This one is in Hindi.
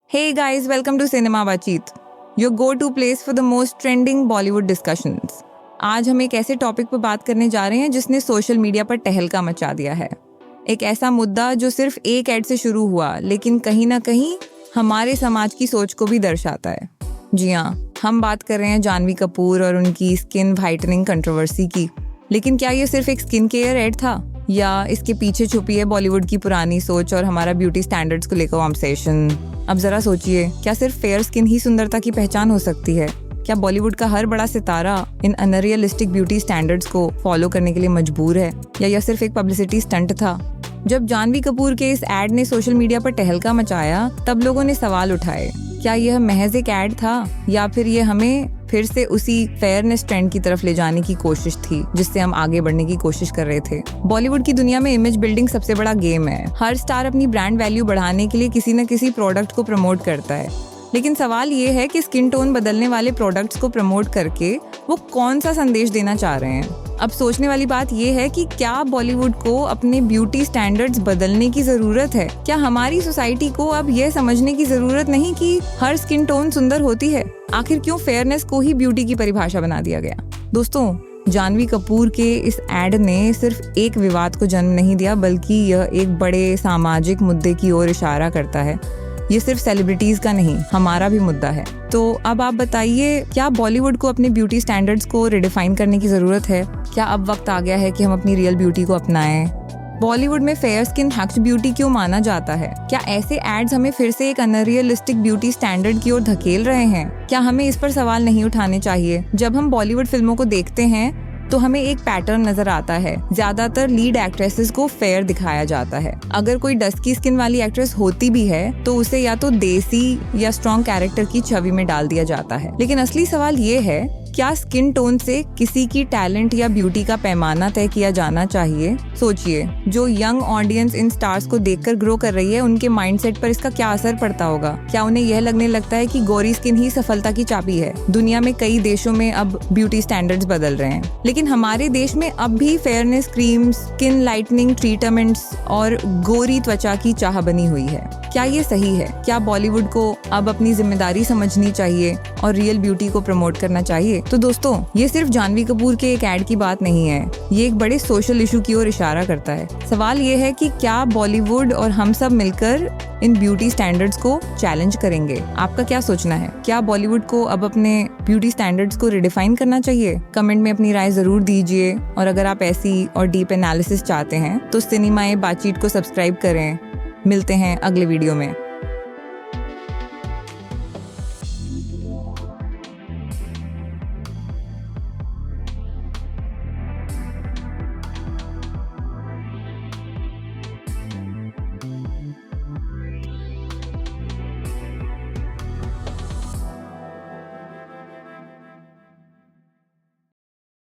Hey guys, welcome to Cinema Baatcheet, your go-to place for the most trending Bollywood discussions. आज हम एक ऐसे टॉपिक पर बात करने जा रहे हैं जिसने सोशल मीडिया पर तहलका मचा दिया है। एक ऐसा मुद्दा जो सिर्फ एक ऐड से शुरू हुआ, लेकिन कहीं ना कहीं हमारे समाज की सोच को भी दर्शाता है। जी हाँ, हम बात कर रहे हैं जानवी कपूर और उनकी स्किन वाइटनिंग कंट्रोवर्सी की। लेकिन क्या ये सिर्फ एक स्किन केयर एड था, या इसके पीछे छुपी है बॉलीवुड की पुरानी सोच और हमारा ब्यूटी स्टैंडर्ड्स को लेकर ऑब्सेशन? अब जरा सोचिए, क्या सिर्फ फेयर स्किन ही सुंदरता की पहचान हो सकती है? क्या बॉलीवुड का हर बड़ा सितारा इन अनरियलिस्टिक ब्यूटी स्टैंडर्ड्स को फॉलो करने के लिए मजबूर है, या यह सिर्फ एक पब्लिसिटी स्टंट था? जब जानवी कपूर के इस एड ने सोशल मीडिया पर तहलका मचाया, तब लोगों ने सवाल उठाए, क्या यह महज एक एड था, या फिर ये हमें फिर से उसी फेयरनेस ट्रेंड की तरफ ले जाने की कोशिश थी जिससे हम आगे बढ़ने की कोशिश कर रहे थे? बॉलीवुड की दुनिया में इमेज बिल्डिंग सबसे बड़ा गेम है। हर स्टार अपनी ब्रांड वैल्यू बढ़ाने के लिए किसी न किसी प्रोडक्ट को प्रमोट करता है। लेकिन सवाल ये है कि स्किन टोन बदलने वाले प्रोडक्ट्स को प्रमोट करके वो कौन सा संदेश देना चाह रहे हैं? अब सोचने वाली बात ये है कि क्या बॉलीवुड को अपने ब्यूटी स्टैंडर्ड्स बदलने की जरूरत है? क्या हमारी सोसाइटी को अब ये समझने की जरूरत नहीं कि हर स्किन टोन सुंदर होती है? आखिर क्यों फेयरनेस को ही ब्यूटी की परिभाषा बना दिया गया? दोस्तों, जानवी कपूर के इस एड ने सिर्फ एक विवाद को जन्म नहीं दिया, बल्कि यह एक बड़े सामाजिक मुद्दे की ओर इशारा करता है। ये सिर्फ सेलिब्रिटीज का नहीं, हमारा भी मुद्दा है। तो अब आप बताइए, क्या बॉलीवुड को अपने ब्यूटी स्टैंडर्ड्स को रिडिफाइन करने की जरूरत है? क्या अब वक्त आ गया है कि हम अपनी रियल ब्यूटी को अपनाएं? बॉलीवुड में फेयर स्किन हैक्ड ब्यूटी क्यों माना जाता है? क्या ऐसे एड्स हमें फिर से एक अनरियलिस्टिक ब्यूटी स्टैंडर्ड की ओर धकेल रहे हैं? क्या हमें इस पर सवाल नहीं उठाने चाहिए? जब हम बॉलीवुड फिल्मों को देखते हैं तो हमें एक पैटर्न नजर आता है। ज्यादातर लीड एक्ट्रेसेस को फेयर दिखाया जाता है। अगर कोई डस्की स्किन वाली एक्ट्रेस होती भी है तो उसे या तो देसी या स्ट्रॉन्ग कैरेक्टर की छवि में डाल दिया जाता है। लेकिन असली सवाल ये है, क्या स्किन टोन से किसी की टैलेंट या ब्यूटी का पैमाना तय किया जाना चाहिए? सोचिए, जो यंग ऑडियंस इन स्टार्स को देखकर ग्रो कर रही है, उनके माइंडसेट पर इसका क्या असर पड़ता होगा? क्या उन्हें यह लगने लगता है कि गोरी स्किन ही सफलता की चाबी है? दुनिया में कई देशों में अब ब्यूटी स्टैंडर्ड्स बदल रहे हैं, लेकिन हमारे देश में अब भी fairness creams, skin lightening treatments और गोरी त्वचा की चाह बनी हुई है। क्या ये सही है? क्या बॉलीवुड को अब अपनी जिम्मेदारी समझनी चाहिए और रियल ब्यूटी को प्रमोट करना चाहिए? तो दोस्तों, ये सिर्फ जानवी कपूर के एक एड की बात नहीं है, ये एक बड़े सोशल इशू की ओर इशारा करता है। सवाल ये है कि क्या बॉलीवुड और हम सब मिलकर इन ब्यूटी स्टैंडर्ड्स को चैलेंज करेंगे? आपका क्या सोचना है? क्या बॉलीवुड को अब अपने ब्यूटी स्टैंडर्ड्स को रिडिफाइन करना चाहिए? कमेंट में अपनी राय जरूर दीजिए, और अगर आप ऐसी और डीप एनालिसिस चाहते हैं तो सिनेमा बातचीत को सब्सक्राइब करें। मिलते हैं अगले वीडियो में।